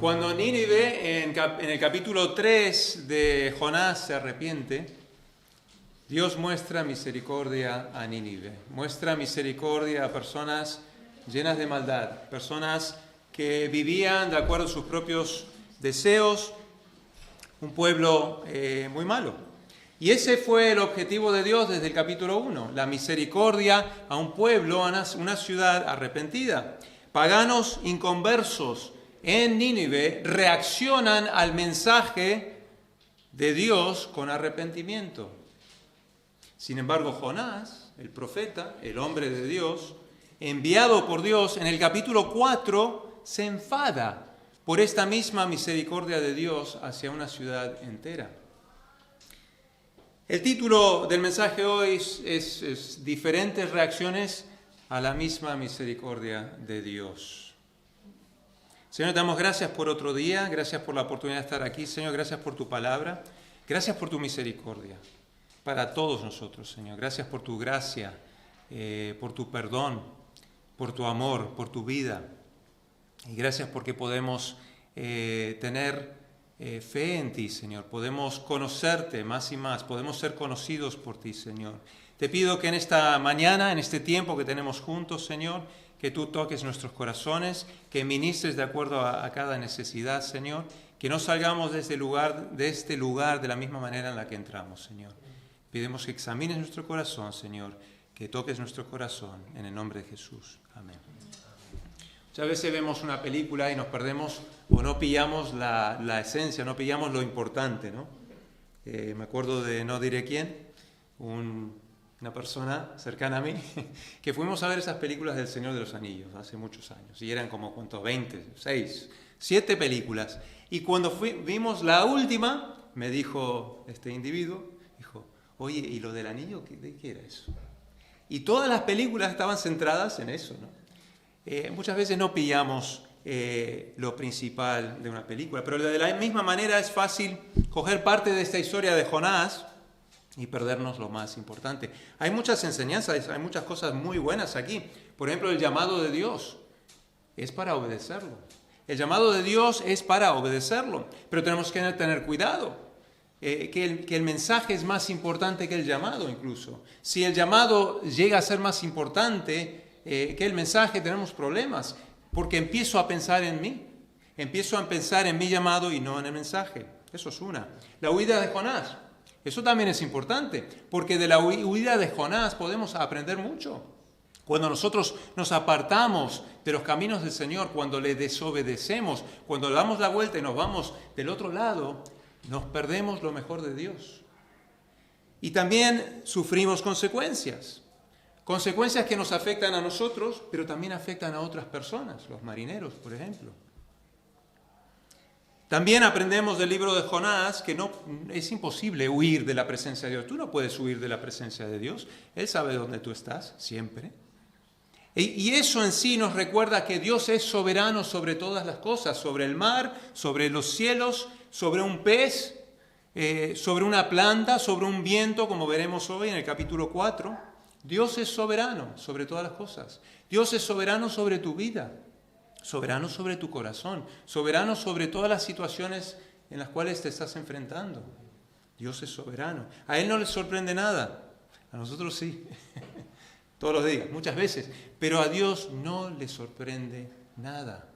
Cuando Nínive, en el capítulo 3 de Jonás, se arrepiente, Dios muestra misericordia a Nínive. Muestra misericordia a personas llenas de maldad, personas que vivían de acuerdo a sus propios deseos, un pueblo muy malo. Y ese fue el objetivo de Dios desde el capítulo 1, la misericordia a un pueblo, a una ciudad arrepentida. Paganos inconversos en Nínive reaccionan al mensaje de Dios con arrepentimiento. Sin embargo, Jonás, el profeta, el hombre de Dios, enviado por Dios, en el capítulo 4 se enfada por esta misma misericordia de Dios hacia una ciudad entera. El título del mensaje hoy es diferentes reacciones a la misma misericordia de Dios. Señor, te damos gracias por otro día, gracias por la oportunidad de estar aquí. Señor, gracias por tu palabra, gracias por tu misericordia para todos nosotros, Señor. Gracias por tu gracia, por tu perdón, por tu amor, por tu vida. Y gracias porque podemos tener fe en ti, Señor. Podemos conocerte más y más, podemos ser conocidos por ti, Señor. Te pido que en esta mañana, en este tiempo que tenemos juntos, Señor, que tú toques nuestros corazones, que ministres de acuerdo a cada necesidad, Señor, que no salgamos de este lugar de la misma manera en la que entramos, Señor. Pedimos que examines nuestro corazón, Señor, que toques nuestro corazón, en el nombre de Jesús. Amén. Muchas veces vemos una película y nos perdemos o no pillamos la esencia, no pillamos lo importante, ¿no? Me acuerdo de no diré quién, una persona cercana a mí, que fuimos a ver esas películas del Señor de los Anillos hace muchos años, y eran como, ¿cuántos? 20, 6, 7 películas. Y cuando vimos la última, me dijo este individuo, dijo, oye, ¿y lo del anillo? ¿De qué era eso? Y todas las películas estaban centradas en eso, ¿no? Muchas veces no pillamos lo principal de una película, pero de la misma manera es fácil coger parte de esta historia de Jonás y perdernos lo más importante. Hay muchas enseñanzas, hay muchas cosas muy buenas aquí. Por ejemplo, el llamado de Dios es para obedecerlo. El llamado de Dios es para obedecerlo, pero tenemos que tener cuidado. Que el mensaje es más importante que el llamado incluso. Si el llamado llega a ser más importante que el mensaje, tenemos problemas, porque empiezo a pensar en mí. Empiezo a pensar en mi llamado y no en el mensaje. Eso es una. La huida de Jonás. Eso también es importante, porque de la huida de Jonás podemos aprender mucho. Cuando nosotros nos apartamos de los caminos del Señor, cuando le desobedecemos, cuando le damos la vuelta y nos vamos del otro lado, nos perdemos lo mejor de Dios. Y también sufrimos consecuencias. Consecuencias que nos afectan a nosotros, pero también afectan a otras personas, los marineros, por ejemplo. También aprendemos del libro de Jonás que no es imposible huir de la presencia de Dios. Tú no puedes huir de la presencia de Dios. Él sabe dónde tú estás, siempre. Y eso en sí nos recuerda que Dios es soberano sobre todas las cosas, sobre el mar, sobre los cielos, sobre un pez, sobre una planta, sobre un viento, como veremos hoy en el capítulo 4. Dios es soberano sobre todas las cosas. Dios es soberano sobre tu vida. Soberano sobre tu corazón, soberano sobre todas las situaciones en las cuales te estás enfrentando. Dios es soberano. A Él no le sorprende nada, a nosotros sí, todos los días, muchas veces, pero a Dios no le sorprende nada.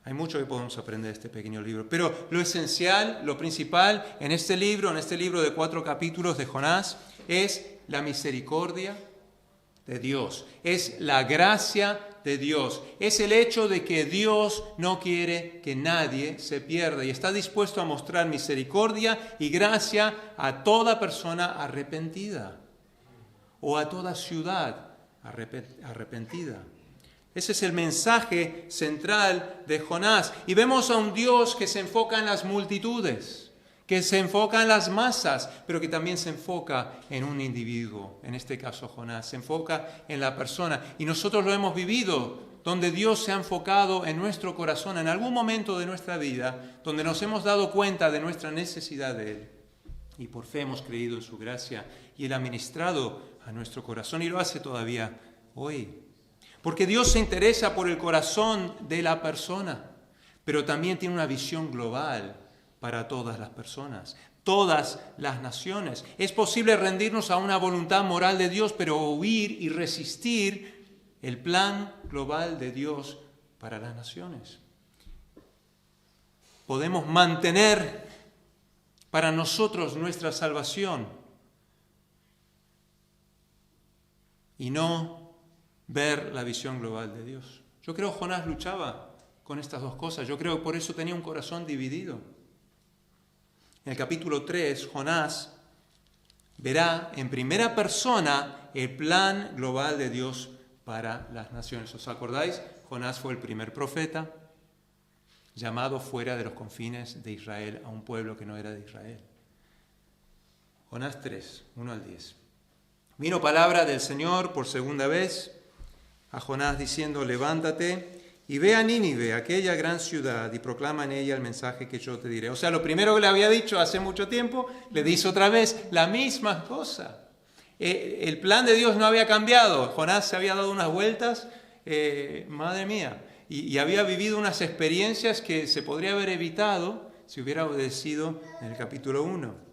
Hay mucho que podemos aprender de este pequeño libro, pero lo esencial, lo principal en este libro de 4 capítulos de Jonás, es la misericordia de Dios, es la gracia de Dios, es el hecho de que Dios no quiere que nadie se pierda y está dispuesto a mostrar misericordia y gracia a toda persona arrepentida o a toda ciudad arrepentida. Ese es el mensaje central de Jonás. Y vemos a un Dios que se enfoca en las multitudes, que se enfoca en las masas, pero que también se enfoca en un individuo, en este caso Jonás, se enfoca en la persona. Y nosotros lo hemos vivido, donde Dios se ha enfocado en nuestro corazón, en algún momento de nuestra vida, donde nos hemos dado cuenta de nuestra necesidad de Él. Y por fe hemos creído en su gracia, y Él ha ministrado a nuestro corazón, y lo hace todavía hoy. Porque Dios se interesa por el corazón de la persona. pero también tiene una visión global para todas las personas, todas las naciones. Es posible rendirnos a una voluntad moral de Dios, pero huir y resistir el plan global de Dios para las naciones. Podemos mantener para nosotros nuestra salvación y no ver la visión global de Dios. Yo creo que Jonás luchaba con estas dos cosas. Yo creo que por eso tenía un corazón dividido. En el capítulo 3, Jonás verá en primera persona el plan global de Dios para las naciones. ¿Os acordáis? Jonás fue el primer profeta llamado fuera de los confines de Israel a un pueblo que no era de Israel. Jonás 3, 1 al 10. Vino palabra del Señor por segunda vez a Jonás diciendo: levántate y ve a Nínive, aquella gran ciudad, y proclama en ella el mensaje que yo te diré. O sea, lo primero que le había dicho hace mucho tiempo, le dice otra vez la misma cosa. El plan de Dios no había cambiado. Jonás se había dado unas vueltas, madre mía, y había vivido unas experiencias que se podría haber evitado si hubiera obedecido en el capítulo 1.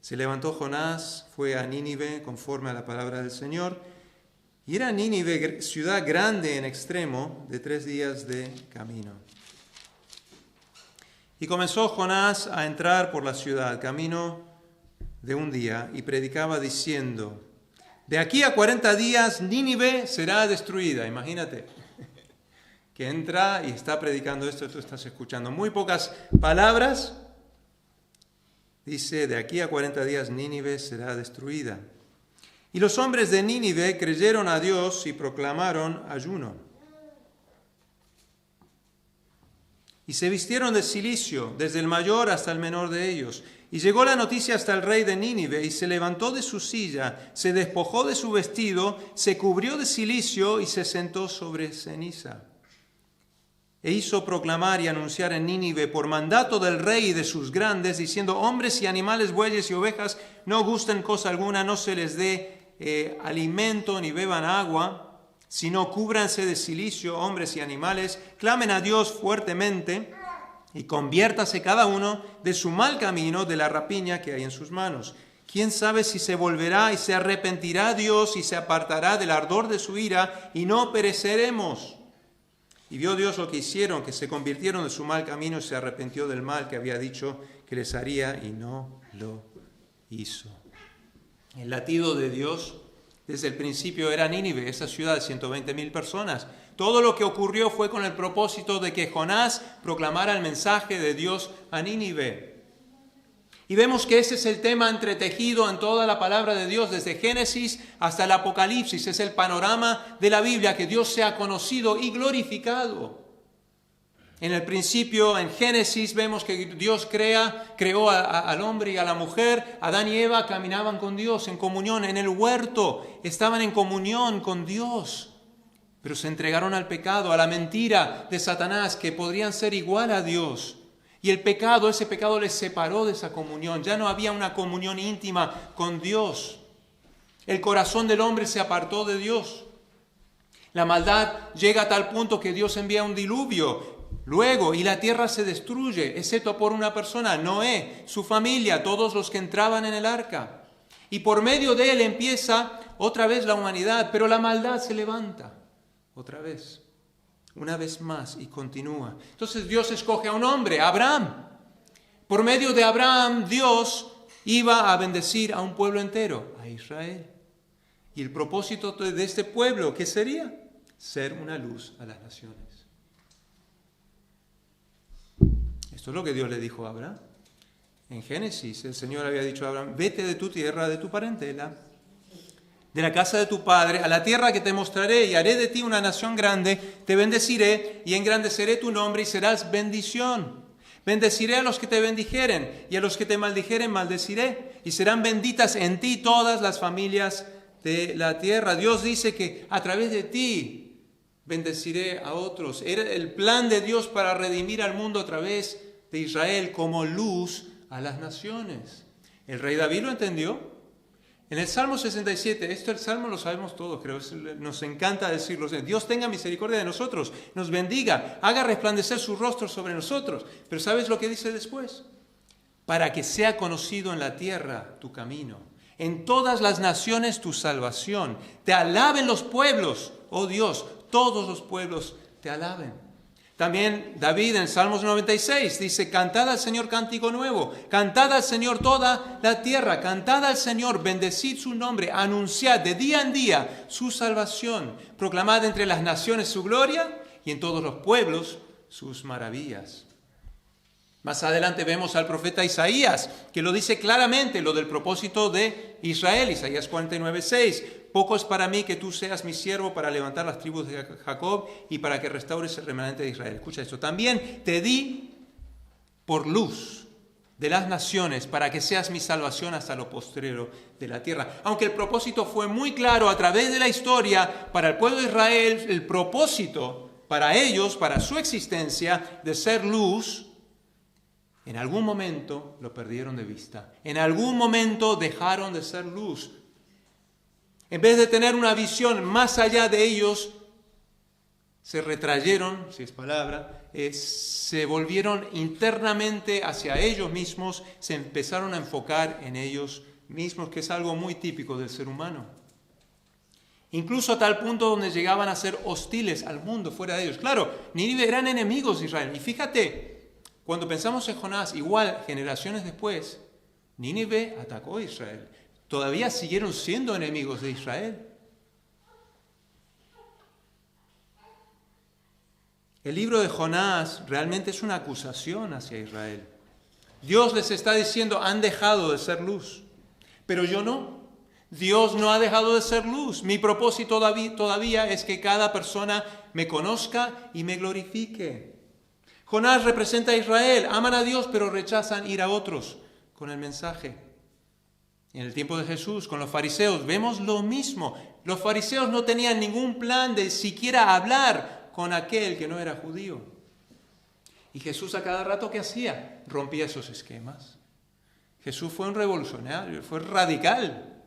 Se levantó Jonás, fue a Nínive conforme a la palabra del Señor, y era Nínive ciudad grande en extremo, de 3 días de camino. Y comenzó Jonás a entrar por la ciudad, camino de un día, y predicaba diciendo: de aquí a 40 días Nínive será destruida. Imagínate que entra y está predicando esto, tú estás escuchando. Muy pocas palabras. Dice: de aquí a 40 días Nínive será destruida. Y los hombres de Nínive creyeron a Dios y proclamaron ayuno. Y se vistieron de cilicio, desde el mayor hasta el menor de ellos. Y llegó la noticia hasta el rey de Nínive, y se levantó de su silla, se despojó de su vestido, se cubrió de cilicio y se sentó sobre ceniza. E hizo proclamar y anunciar en Nínive por mandato del rey y de sus grandes, diciendo: hombres y animales, bueyes y ovejas, no gusten cosa alguna, no se les dé alimento ni beban agua, sino cúbranse de cilicio, hombres y animales, clamen a Dios fuertemente, y conviértase cada uno de su mal camino, de la rapiña que hay en sus manos. ¿Quién sabe si se volverá y se arrepentirá Dios y se apartará del ardor de su ira y no pereceremos? Y vio Dios lo que hicieron, que se convirtieron de su mal camino y se arrepintió del mal que había dicho que les haría y no lo hizo. El latido de Dios desde el principio era Nínive, esa ciudad de 120,000 personas. Todo lo que ocurrió fue con el propósito de que Jonás proclamara el mensaje de Dios a Nínive. Y vemos que ese es el tema entretejido en toda la palabra de Dios, desde Génesis hasta el Apocalipsis. Es el panorama de la Biblia, que Dios sea conocido y glorificado. En el principio, en Génesis, vemos que Dios creó al hombre y a la mujer. Adán y Eva caminaban con Dios en comunión. En el huerto estaban en comunión con Dios. Pero se entregaron al pecado, a la mentira de Satanás, que podrían ser igual a Dios. Y ese pecado les separó de esa comunión. Ya no había una comunión íntima con Dios. El corazón del hombre se apartó de Dios. La maldad llega a tal punto que Dios envía un diluvio. Luego, y la tierra se destruye, excepto por una persona, Noé, su familia, todos los que entraban en el arca. Y por medio de él empieza otra vez la humanidad, pero la maldad se levanta otra vez, una vez más, y continúa. Entonces Dios escoge a un hombre, Abraham. Por medio de Abraham, Dios iba a bendecir a un pueblo entero, a Israel. Y el propósito de este pueblo, ¿qué sería? Ser una luz a las naciones. Esto es lo que Dios le dijo a Abraham. En Génesis, el Señor había dicho a Abraham: vete de tu tierra, de tu parentela, de la casa de tu padre, a la tierra que te mostraré, y haré de ti una nación grande, te bendeciré y engrandeceré tu nombre y serás bendición. Bendeciré a los que te bendijeren, y a los que te maldijeren maldeciré, y serán benditas en ti todas las familias de la tierra. Dios dice que a través de ti bendeciré a otros. Era el plan de Dios para redimir al mundo a través de Israel como luz a las naciones. El rey David lo entendió. En el Salmo 67, el Salmo lo sabemos todos, creo, nos encanta decirlo. Dios tenga misericordia de nosotros, nos bendiga, haga resplandecer su rostro sobre nosotros. Pero ¿sabes lo que dice después? Para que sea conocido en la tierra tu camino, en todas las naciones tu salvación. Te alaben los pueblos, oh Dios, todos los pueblos te alaben. También David en Salmos 96 dice, cantad al Señor cántico nuevo, cantad al Señor toda la tierra, cantad al Señor, bendecid su nombre, anunciad de día en día su salvación, proclamad entre las naciones su gloria y en todos los pueblos sus maravillas. Más adelante vemos al profeta Isaías, que lo dice claramente, lo del propósito de Israel, Isaías 49:6. Poco es para mí que tú seas mi siervo para levantar las tribus de Jacob y para que restaures el remanente de Israel. Escucha esto. También te di por luz de las naciones para que seas mi salvación hasta lo postrero de la tierra. Aunque el propósito fue muy claro a través de la historia para el pueblo de Israel, el propósito para ellos, para su existencia de ser luz, en algún momento lo perdieron de vista. En algún momento dejaron de ser luz. En vez de tener una visión más allá de ellos, se retrayeron, si es palabra, se volvieron internamente hacia ellos mismos, se empezaron a enfocar en ellos mismos, que es algo muy típico del ser humano. Incluso a tal punto donde llegaban a ser hostiles al mundo fuera de ellos. Claro, Nínive eran enemigos de Israel. Y fíjate, cuando pensamos en Jonás, igual generaciones después, Nínive atacó a Israel. Todavía siguieron siendo enemigos de Israel. El libro de Jonás realmente es una acusación hacia Israel. Dios les está diciendo, han dejado de ser luz, pero yo no. Dios no ha dejado de ser luz. Mi propósito todavía es que cada persona me conozca y me glorifique. Jonás representa a Israel. Aman a Dios, pero rechazan ir a otros con el mensaje. En el tiempo de Jesús, con los fariseos, vemos lo mismo. Los fariseos no tenían ningún plan de siquiera hablar con aquel que no era judío. Y Jesús a cada rato, ¿qué hacía? Rompía esos esquemas. Jesús fue un revolucionario, fue radical.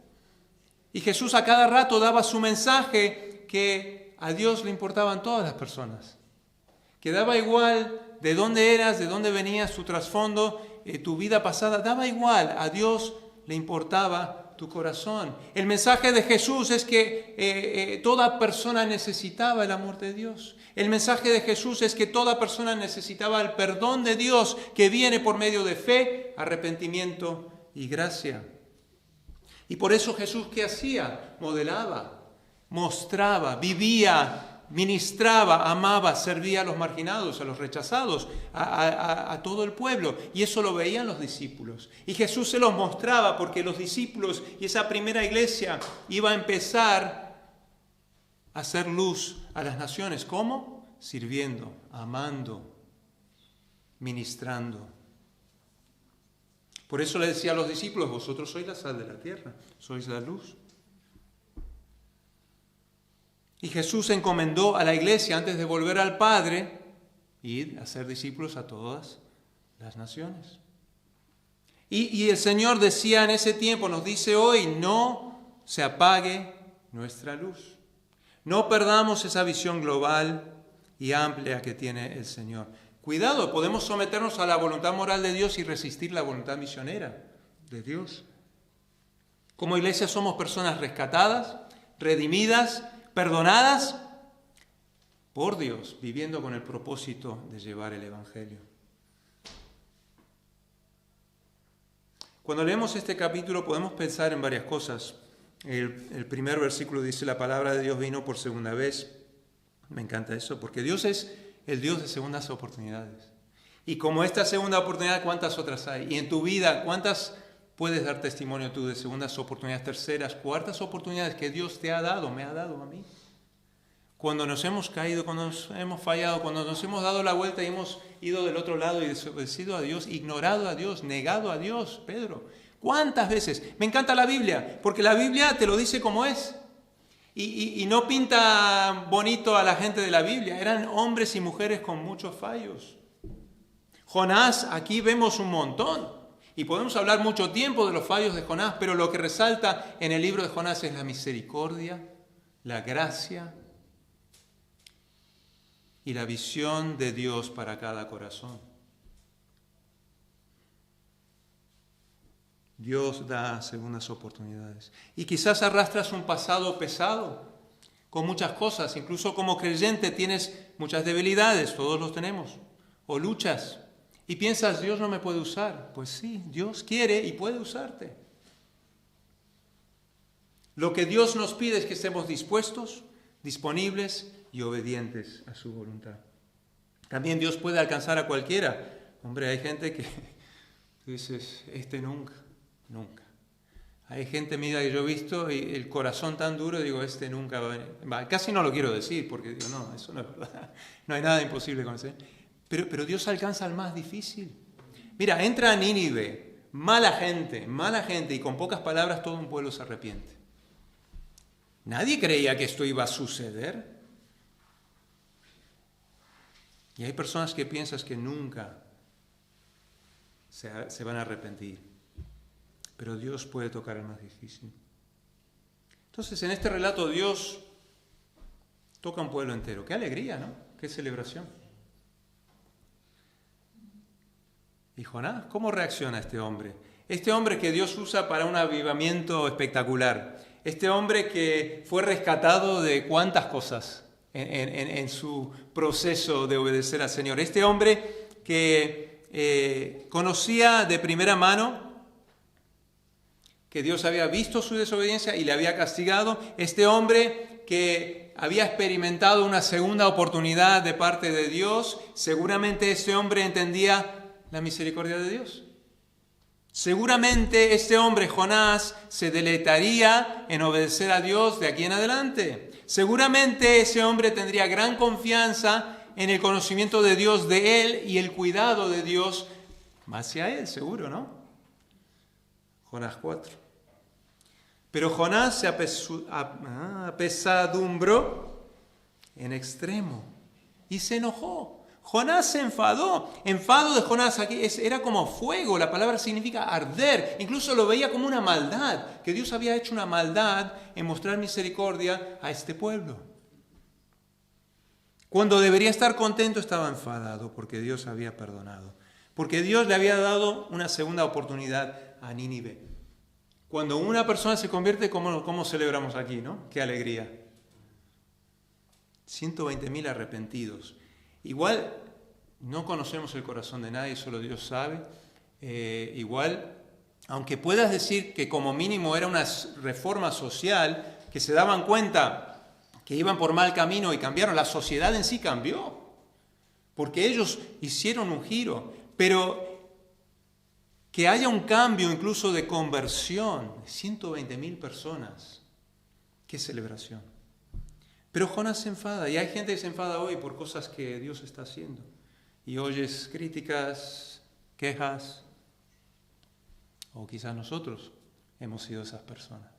Y Jesús a cada rato daba su mensaje que a Dios le importaban todas las personas. Que daba igual de dónde eras, de dónde venías, tu trasfondo, tu vida pasada, daba igual. A Dios le importaba tu corazón. El mensaje de Jesús es que toda persona necesitaba el amor de Dios. El mensaje de Jesús es que toda persona necesitaba el perdón de Dios que viene por medio de fe, arrepentimiento y gracia. Y por eso Jesús, ¿qué hacía? Modelaba, mostraba, vivía, ministraba, amaba, servía a los marginados, a los rechazados, a todo el pueblo. Y eso lo veían los discípulos. Y Jesús se los mostraba porque los discípulos y esa primera iglesia iba a empezar a hacer luz a las naciones. ¿Cómo? Sirviendo, amando, ministrando. Por eso le decía a los discípulos, vosotros sois la sal de la tierra, sois la luz. Y Jesús encomendó a la iglesia, antes de volver al Padre, ir a ser discípulos a todas las naciones. Y el Señor decía en ese tiempo, nos dice hoy, no se apague nuestra luz. No perdamos esa visión global y amplia que tiene el Señor. Cuidado, podemos someternos a la voluntad moral de Dios y resistir la voluntad misionera de Dios. Como iglesia somos personas rescatadas, redimidas, perdonadas por Dios, viviendo con el propósito de llevar el Evangelio. Cuando leemos este capítulo podemos pensar en varias cosas. El primer versículo dice, la palabra de Dios vino por segunda vez. Me encanta eso, porque Dios es el Dios de segundas oportunidades. Y como esta segunda oportunidad, ¿cuántas otras hay? Y en tu vida, ¿cuántas puedes dar testimonio tú de segundas oportunidades, terceras, cuartas oportunidades que Dios te ha dado, me ha dado a mí? Cuando nos hemos caído, cuando nos hemos fallado, cuando nos hemos dado la vuelta y hemos ido del otro lado y desobedecido a Dios, ignorado a Dios, negado a Dios, Pedro. ¿Cuántas veces? Me encanta la Biblia, porque la Biblia te lo dice como es. Y no pinta bonito a la gente de la Biblia. Eran hombres y mujeres con muchos fallos. Jonás, aquí vemos un montón. Y podemos hablar mucho tiempo de los fallos de Jonás, pero lo que resalta en el libro de Jonás es la misericordia, la gracia y la visión de Dios para cada corazón. Dios da segundas oportunidades. Y quizás arrastras un pasado pesado con muchas cosas. Incluso como creyente tienes muchas debilidades, todos los tenemos. O luchas y piensas, Dios no me puede usar. Pues sí, Dios quiere y puede usarte. Lo que Dios nos pide es que estemos dispuestos, disponibles y obedientes a su voluntad. También Dios puede alcanzar a cualquiera. Hombre, hay gente que tú dices, nunca. Hay gente, mira, que yo he visto y el corazón tan duro, digo, nunca va a venir. Casi no lo quiero decir porque digo, no, eso no es verdad. No hay nada imposible con eso. Pero Dios alcanza al más difícil. Mira, entra a Nínive, mala gente, y con pocas palabras todo un pueblo se arrepiente. Nadie creía que esto iba a suceder. Y hay personas que piensan que nunca se van a arrepentir. Pero Dios puede tocar el más difícil. Entonces, en este relato Dios toca un pueblo entero. ¡Qué alegría!, ¿no? ¡Qué celebración! ¿Y Jonás? ¿Cómo reacciona este hombre? Este hombre que Dios usa para un avivamiento espectacular. Este hombre que fue rescatado de cuántas cosas en su proceso de obedecer al Señor. Este hombre que conocía de primera mano que Dios había visto su desobediencia y le había castigado. Este hombre que había experimentado una segunda oportunidad de parte de Dios. Seguramente este hombre entendía la misericordia de Dios. Seguramente este hombre, Jonás, se deleitaría en obedecer a Dios de aquí en adelante. Seguramente ese hombre tendría gran confianza en el conocimiento de Dios de él y el cuidado de Dios hacia él, seguro, ¿no? Jonás 4. Pero Jonás se apesadumbró en extremo y se enojó. Jonás se enfadó. Enfado de Jonás aquí era como fuego. La palabra significa arder. Incluso lo veía como una maldad. Que Dios había hecho una maldad en mostrar misericordia a este pueblo. Cuando debería estar contento, estaba enfadado porque Dios había perdonado. Porque Dios le había dado una segunda oportunidad a Nínive. Cuando una persona se convierte, ¿cómo celebramos aquí, no? ¡Qué alegría! 120.000 arrepentidos. Igual no conocemos el corazón de nadie, solo Dios sabe. Igual, aunque puedas decir que como mínimo era una reforma social, que se daban cuenta que iban por mal camino y cambiaron, la sociedad en sí cambió, porque ellos hicieron un giro, pero que haya un cambio incluso de conversión, 120.000 personas, qué celebración. Pero Jonás se enfada, y hay gente que se enfada hoy por cosas que Dios está haciendo. Y oyes críticas, quejas, o quizás nosotros hemos sido esas personas.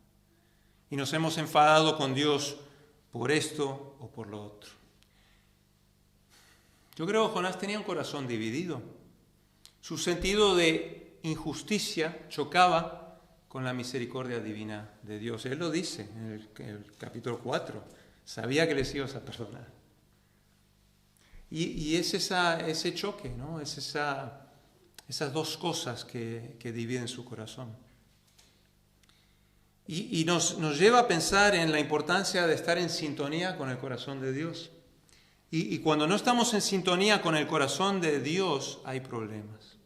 Y nos hemos enfadado con Dios por esto o por lo otro. Yo creo que Jonás tenía un corazón dividido. Su sentido de injusticia chocaba con la misericordia divina de Dios. Él lo dice en el capítulo 4. Sabía que les ibas a perdonar. Y es ese choque, ¿no? Es esas dos cosas que dividen su corazón. Y nos lleva a pensar en la importancia de estar en sintonía con el corazón de Dios. Y cuando no estamos en sintonía con el corazón de Dios, hay problemas.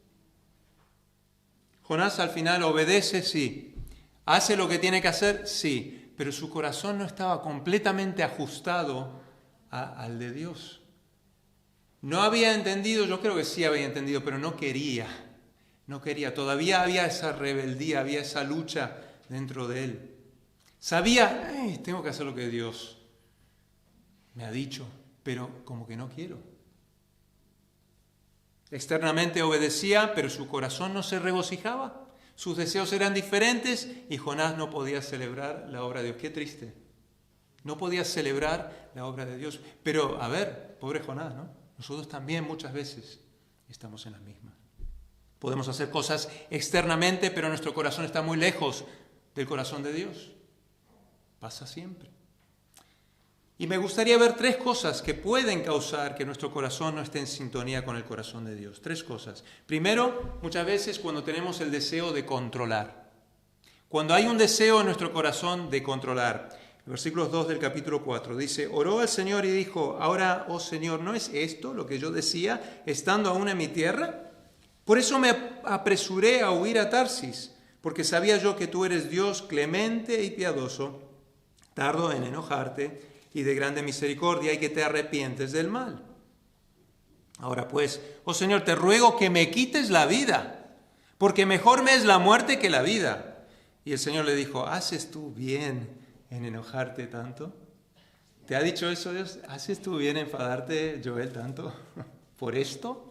Jonás al final obedece, sí. ¿Hace lo que tiene que hacer? Sí. Pero su corazón no estaba completamente ajustado al de Dios. No había entendido, yo creo que sí había entendido, pero no quería. Todavía había esa rebeldía, había esa lucha dentro de él. Sabía, tengo que hacer lo que Dios me ha dicho, pero como que no quiero. Externamente obedecía, pero su corazón no se regocijaba. Sus deseos eran diferentes y Jonás no podía celebrar la obra de Dios. Qué triste. No podía celebrar la obra de Dios. Pero, a ver, pobre Jonás, ¿no? Nosotros también muchas veces estamos en las mismas. Podemos hacer cosas externamente, pero nuestro corazón está muy lejos del corazón de Dios. Pasa siempre. Y me gustaría ver 3 cosas que pueden causar que nuestro corazón no esté en sintonía con el corazón de Dios. 3 cosas. Primero, muchas veces cuando tenemos el deseo de controlar. Cuando hay un deseo en nuestro corazón de controlar. Versículos 2 del capítulo 4 dice: oró al Señor y dijo: ahora, oh Señor, ¿no es esto lo que yo decía estando aún en mi tierra? Por eso me apresuré a huir a Tarsis, porque sabía yo que tú eres Dios clemente y piadoso, tardo en enojarte y de grande misericordia, y que te arrepientes del mal. Ahora pues, oh Señor, te ruego que me quites la vida, porque mejor me es la muerte que la vida. Y el Señor le dijo: ¿haces tú bien en enojarte tanto? ¿Te ha dicho eso Dios? ¿Haces tú bien en enfadarte, Joel, tanto por esto?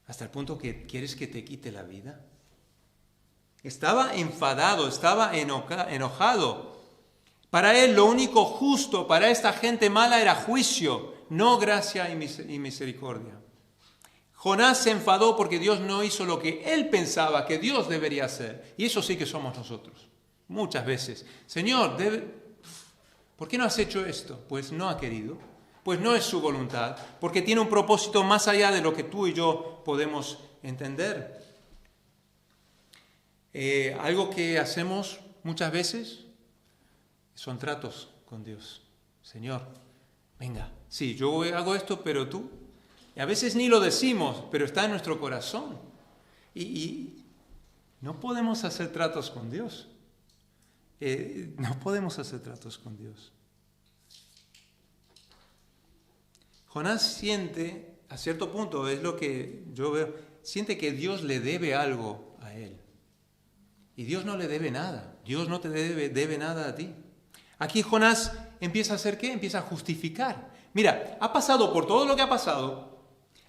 Hasta el punto que quieres que te quite la vida. Estaba enfadado, estaba enojado. Para él lo único justo para esta gente mala era juicio, no gracia y misericordia. Jonás se enfadó porque Dios no hizo lo que él pensaba que Dios debería hacer. Y eso sí que somos nosotros. Muchas veces. Señor, ¿por qué no has hecho esto? Pues no ha querido. Pues no es su voluntad. Porque tiene un propósito más allá de lo que tú y yo podemos entender. Algo que hacemos muchas veces son tratos con Dios. Señor, venga, sí, yo hago esto, pero tú. Y a veces ni lo decimos, pero está en nuestro corazón. Y no podemos hacer tratos con Dios. No podemos hacer tratos con Dios. Jonás siente, a cierto punto, es lo que yo veo, siente que Dios le debe algo a él. Y Dios no le debe nada. Dios no te debe nada a ti. Aquí Jonás empieza a hacer ¿qué? Empieza a justificar. Mira, ha pasado por todo lo que ha pasado,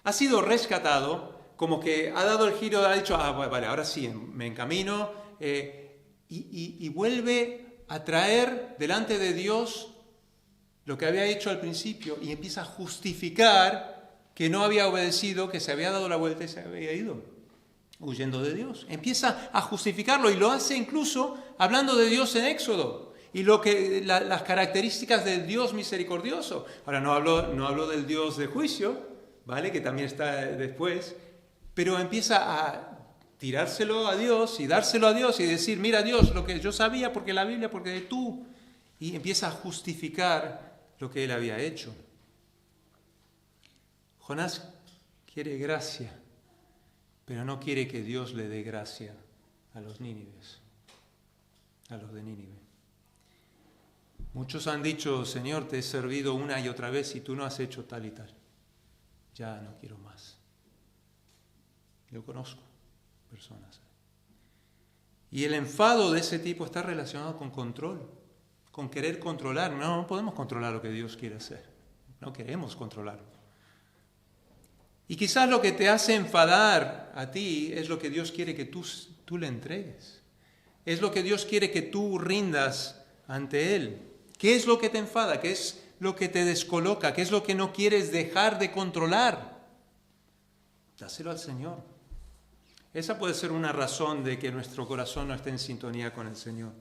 ha sido rescatado, como que ha dado el giro, ha dicho: vale, ahora sí, me encamino, y vuelve a traer delante de Dios lo que había hecho al principio y empieza a justificar que no había obedecido, que se había dado la vuelta y se había ido, huyendo de Dios. Empieza a justificarlo y lo hace incluso hablando de Dios en Éxodo. Y las características del Dios misericordioso. Ahora no hablo del Dios de juicio, ¿vale? Que también está después, pero empieza a tirárselo a Dios y dárselo a Dios y decir: mira Dios, lo que yo sabía porque la Biblia, porque tú, y empieza a justificar lo que él había hecho. Jonás quiere gracia, pero no quiere que Dios le dé gracia a los nínives, a los de Nínive. Muchos han dicho: Señor, te he servido una y otra vez y tú no has hecho tal y tal. Ya no quiero más. Yo conozco personas. Y el enfado de ese tipo está relacionado con control, con querer controlar. No podemos controlar lo que Dios quiere hacer. No queremos controlarlo. Y quizás lo que te hace enfadar a ti es lo que Dios quiere que tú le entregues. Es lo que Dios quiere que tú rindas ante Él. ¿Qué es lo que te enfada? ¿Qué es lo que te descoloca? ¿Qué es lo que no quieres dejar de controlar? Dáselo al Señor. Esa puede ser una razón de que nuestro corazón no esté en sintonía con el Señor.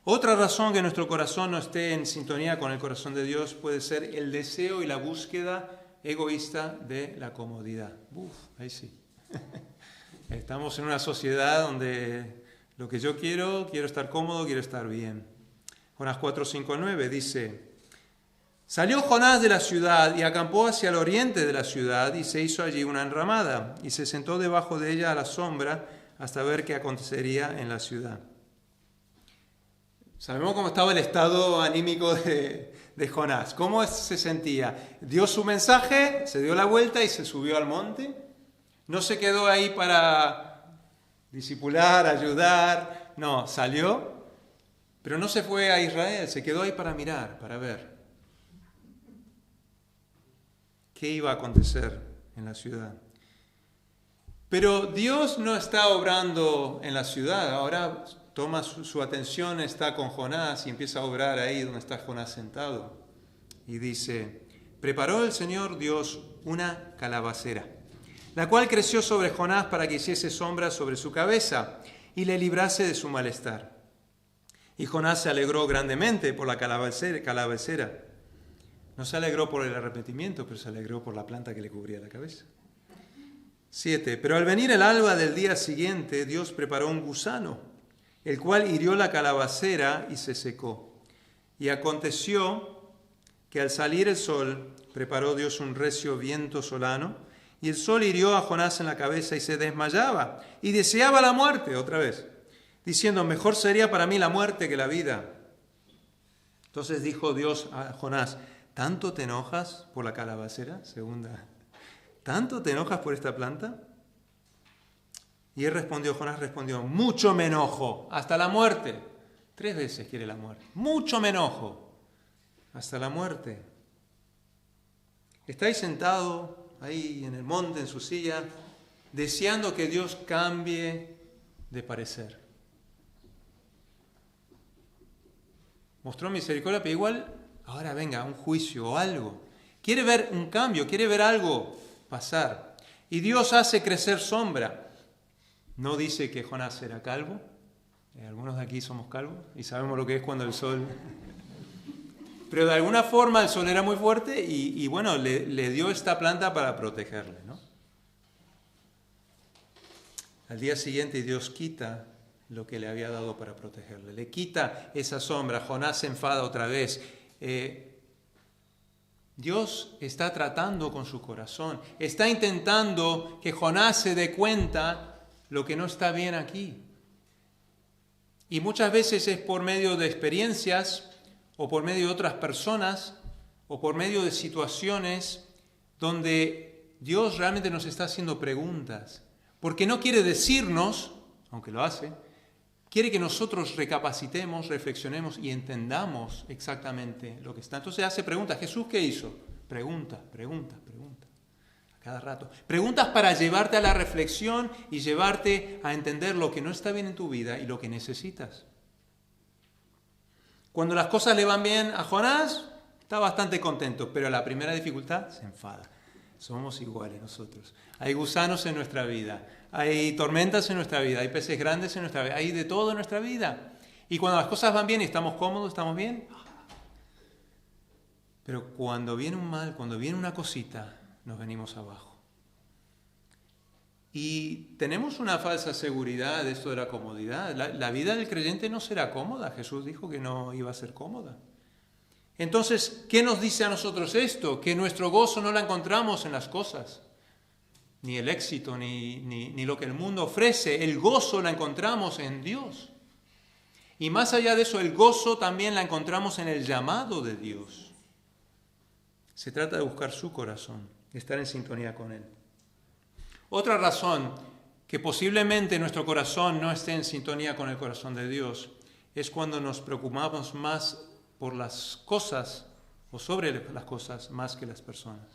Otra razón que nuestro corazón no esté en sintonía con el corazón de Dios puede ser el deseo y la búsqueda egoísta de la comodidad. Ahí sí. Estamos en una sociedad donde lo que yo quiero estar cómodo, quiero estar bien. Jonás 4:5-9 dice: salió Jonás de la ciudad y acampó hacia el oriente de la ciudad y se hizo allí una enramada y se sentó debajo de ella a la sombra hasta ver qué acontecería en la ciudad. Sabemos cómo estaba el estado anímico de Jonás. ¿Cómo se sentía? Dio su mensaje, se dio la vuelta y se subió al monte. No se quedó ahí para discipular, ayudar. No, salió. Pero no se fue a Israel, se quedó ahí para mirar, para ver qué iba a acontecer en la ciudad. Pero Dios no está obrando en la ciudad, ahora toma su atención, está con Jonás y empieza a obrar ahí donde está Jonás sentado. Y dice: preparó el Señor Dios una calabacera la cual creció sobre Jonás para que hiciese sombra sobre su cabeza y le librase de su malestar. Y Jonás se alegró grandemente por la calabacera. No se alegró por el arrepentimiento, pero se alegró por la planta que le cubría la cabeza. 7. Pero al venir el alba del día siguiente, Dios preparó un gusano, el cual hirió la calabacera y se secó. Y aconteció que al salir el sol, preparó Dios un recio viento solano, y el sol hirió a Jonás en la cabeza y se desmayaba, y deseaba la muerte otra vez, diciendo, mejor sería para mí la muerte que la vida. Entonces dijo Dios a Jonás, ¿tanto te enojas por la calabacera? Segunda. ¿Tanto te enojas por esta planta? Y él respondió, Jonás respondió, mucho me enojo, hasta la muerte. 3 veces quiere la muerte. Mucho me enojo, hasta la muerte. Estáis sentado ahí en el monte, en su silla, deseando que Dios cambie de parecer. Mostró misericordia, pero igual, ahora venga, un juicio o algo. Quiere ver un cambio, quiere ver algo pasar. Y Dios hace crecer sombra. No dice que Jonás era calvo. Algunos de aquí somos calvos y sabemos lo que es cuando el sol... Pero de alguna forma el sol era muy fuerte y bueno, le dio esta planta para protegerle, ¿no? Al día siguiente Dios quita lo que le había dado para protegerle. Le quita esa sombra. Jonás se enfada otra vez. Dios está tratando con su corazón. Está intentando que Jonás se dé cuenta lo que no está bien aquí. Y muchas veces es por medio de experiencias o por medio de otras personas o por medio de situaciones donde Dios realmente nos está haciendo preguntas. Porque no quiere decirnos, aunque lo hace, quiere que nosotros recapacitemos, reflexionemos y entendamos exactamente lo que está. Entonces hace preguntas. ¿Jesús qué hizo? Preguntas. A cada rato. Preguntas para llevarte a la reflexión y llevarte a entender lo que no está bien en tu vida y lo que necesitas. Cuando las cosas le van bien a Jonás, está bastante contento, pero a la primera dificultad se enfada. Somos iguales nosotros. Hay gusanos en nuestra vida, hay tormentas en nuestra vida, hay peces grandes en nuestra vida, hay de todo en nuestra vida. Y cuando las cosas van bien y estamos cómodos, estamos bien. Pero cuando viene un mal, cuando viene una cosita, nos venimos abajo. Y tenemos una falsa seguridad de esto de la comodidad. La vida del creyente no será cómoda. Jesús dijo que no iba a ser cómoda. Entonces, ¿qué nos dice a nosotros esto? Que nuestro gozo no lo encontramos en las cosas, ni el éxito, ni lo que el mundo ofrece. El gozo lo encontramos en Dios. Y más allá de eso, el gozo también la encontramos en el llamado de Dios. Se trata de buscar su corazón, de estar en sintonía con Él. Otra razón que posiblemente nuestro corazón no esté en sintonía con el corazón de Dios es cuando nos preocupamos más por las cosas o sobre las cosas más que las personas.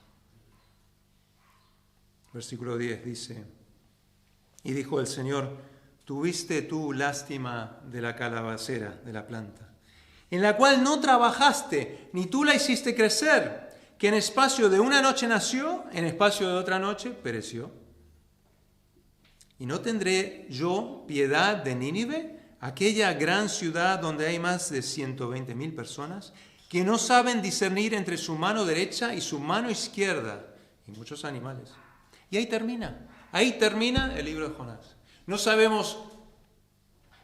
Versículo 10 dice, y dijo el Señor, tuviste tú lástima de la calabacera, de la planta, en la cual no trabajaste, ni tú la hiciste crecer, que en espacio de una noche nació, en espacio de otra noche pereció. ¿Y no tendré yo piedad de Nínive, aquella gran ciudad donde hay más de 120,000 personas, que no saben discernir entre su mano derecha y su mano izquierda, y muchos animales? Y ahí termina el libro de Jonás. No sabemos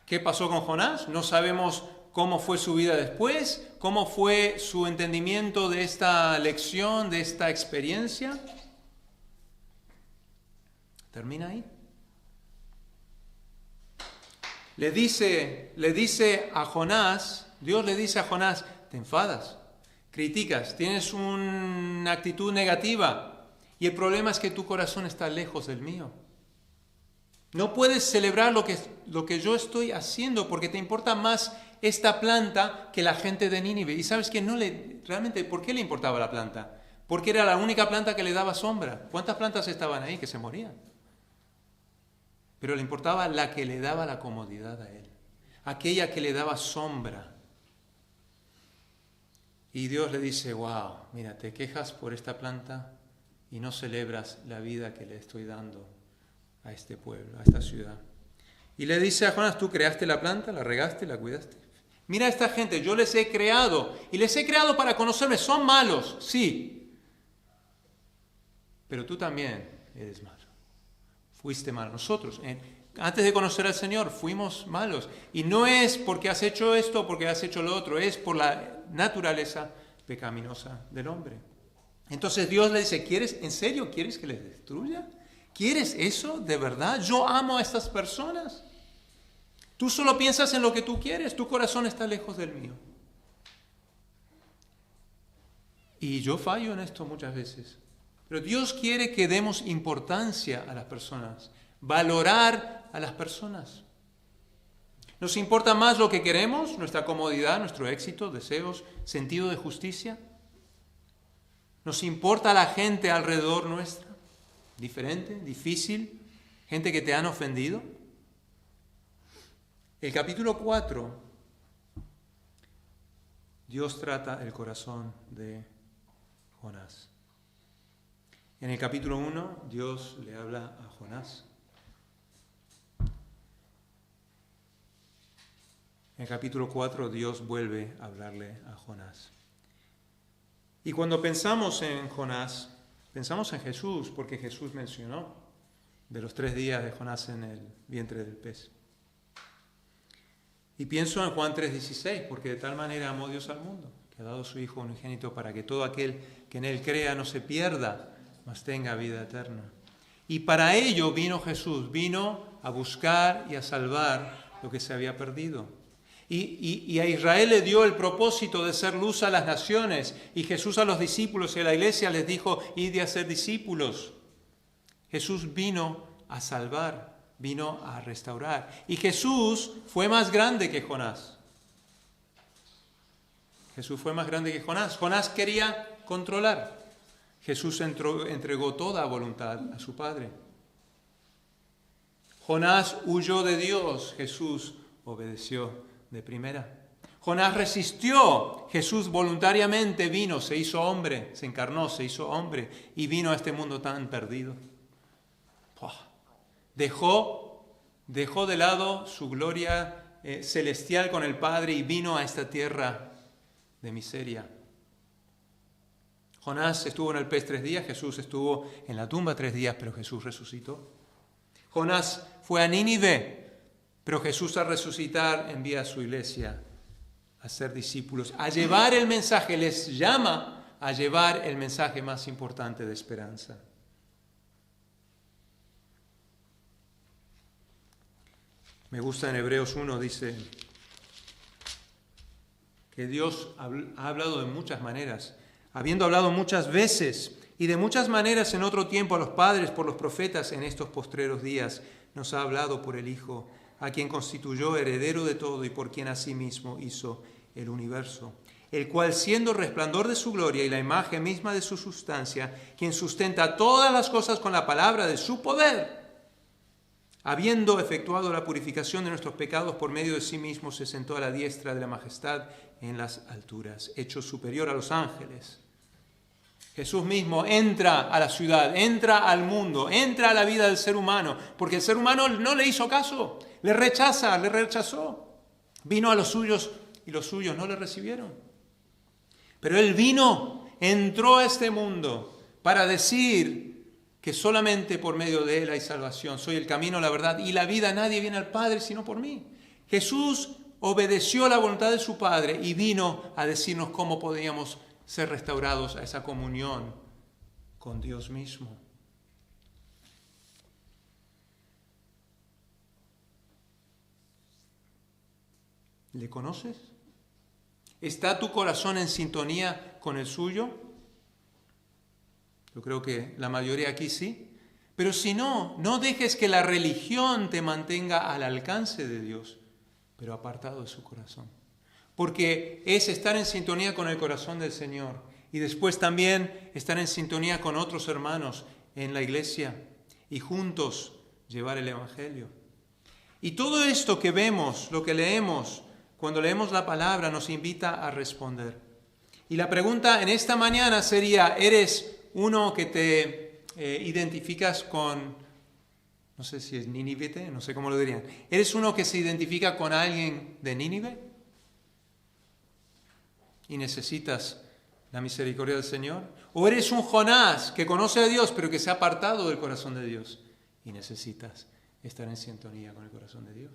qué pasó con Jonás, no sabemos cómo fue su vida después, cómo fue su entendimiento de esta lección, de esta experiencia. Termina ahí. Le dice a Jonás, Dios le dice a Jonás, te enfadas, criticas, tienes una actitud negativa y el problema es que tu corazón está lejos del mío. No puedes celebrar lo que yo estoy haciendo porque te importa más esta planta que la gente de Nínive. Y sabes que realmente, ¿por qué le importaba la planta? Porque era la única planta que le daba sombra. ¿Cuántas plantas estaban ahí que se morían? Pero le importaba la que le daba la comodidad a él, aquella que le daba sombra. Y Dios le dice, wow, mira, te quejas por esta planta y no celebras la vida que le estoy dando a este pueblo, a esta ciudad. Y le dice a Jonás, tú creaste la planta, la regaste, la cuidaste. Mira a esta gente, yo les he creado y les he creado para conocerme. Son malos, sí, pero tú también eres malo. Fuiste malo. Nosotros, antes de conocer al Señor, fuimos malos. Y no es porque has hecho esto o porque has hecho lo otro, es por la naturaleza pecaminosa del hombre. Entonces Dios le dice, ¿en serio quieres que les destruya? ¿Quieres eso de verdad? Yo amo a estas personas. Tú solo piensas en lo que tú quieres, tu corazón está lejos del mío. Y yo fallo en esto muchas veces. Pero Dios quiere que demos importancia a las personas, valorar a las personas. ¿Nos importa más lo que queremos, nuestra comodidad, nuestro éxito, deseos, sentido de justicia? ¿Nos importa la gente alrededor nuestra? ¿Diferente? ¿Difícil? ¿Gente que te han ofendido? El capítulo 4, Dios trata el corazón de Jonás. En el capítulo 1, Dios le habla a Jonás. En el capítulo 4, Dios vuelve a hablarle a Jonás. Y cuando pensamos en Jonás, pensamos en Jesús, porque Jesús mencionó de los 3 días de Jonás en el vientre del pez. Y pienso en Juan 3:16, porque de tal manera amó Dios al mundo, que ha dado su Hijo unigénito para que todo aquel que en Él crea no se pierda, mas tenga vida eterna. Y para ello vino Jesús, vino a buscar y a salvar lo que se había perdido. Y a Israel le dio el propósito de ser luz a las naciones, y Jesús a los discípulos y a la iglesia les dijo, id a ser discípulos. Jesús vino a salvar, vino a restaurar. Y Jesús fue más grande que Jonás. Jesús fue más grande que Jonás. Jonás quería controlar. Jesús entregó toda voluntad a su Padre. Jonás huyó de Dios. Jesús obedeció de primera. Jonás resistió. Jesús voluntariamente vino, se hizo hombre, se encarnó, se hizo hombre y vino a este mundo tan perdido. Dejó de lado su gloria celestial con el Padre y vino a esta tierra de miseria. Jonás estuvo en el pez 3 días, Jesús estuvo en la tumba 3 días, pero Jesús resucitó. Jonás fue a Nínive, pero Jesús al resucitar envía a su iglesia a ser discípulos, a llevar el mensaje, les llama a llevar el mensaje más importante de esperanza. Me gusta en Hebreos 1, dice que Dios ha hablado de muchas maneras, habiendo hablado muchas veces y de muchas maneras en otro tiempo a los padres por los profetas, en estos postreros días nos ha hablado por el Hijo, a quien constituyó heredero de todo y por quien asimismo hizo el universo, el cual siendo resplandor de su gloria y la imagen misma de su sustancia, quien sustenta todas las cosas con la palabra de su poder, habiendo efectuado la purificación de nuestros pecados por medio de sí mismo, se sentó a la diestra de la majestad en las alturas, hecho superior a los ángeles. Jesús mismo entra a la ciudad, entra al mundo, entra a la vida del ser humano, porque el ser humano no le hizo caso, le rechazó. Vino a los suyos y los suyos no le recibieron. Pero Él vino, entró a este mundo para decir que solamente por medio de Él hay salvación. Soy el camino, la verdad y la vida. Nadie viene al Padre sino por mí. Jesús obedeció la voluntad de su Padre y vino a decirnos cómo podíamos ser restaurados a esa comunión con Dios mismo. ¿Le conoces? ¿Está tu corazón en sintonía con el suyo? Yo creo que la mayoría aquí sí. Pero si no, no dejes que la religión te mantenga al alcance de Dios, pero apartado de su corazón. Porque es estar en sintonía con el corazón del Señor y después también estar en sintonía con otros hermanos en la iglesia y juntos llevar el Evangelio. Y todo esto que vemos, lo que leemos, cuando leemos la palabra, nos invita a responder. Y la pregunta en esta mañana sería, ¿eres uno que te identificas con, no sé si es ninivite, no sé cómo lo dirían. ¿Eres uno que se identifica con alguien de Nínive? ¿Y necesitas la misericordia del Señor? ¿O eres un Jonás que conoce a Dios pero que se ha apartado del corazón de Dios y necesitas estar en sintonía con el corazón de Dios?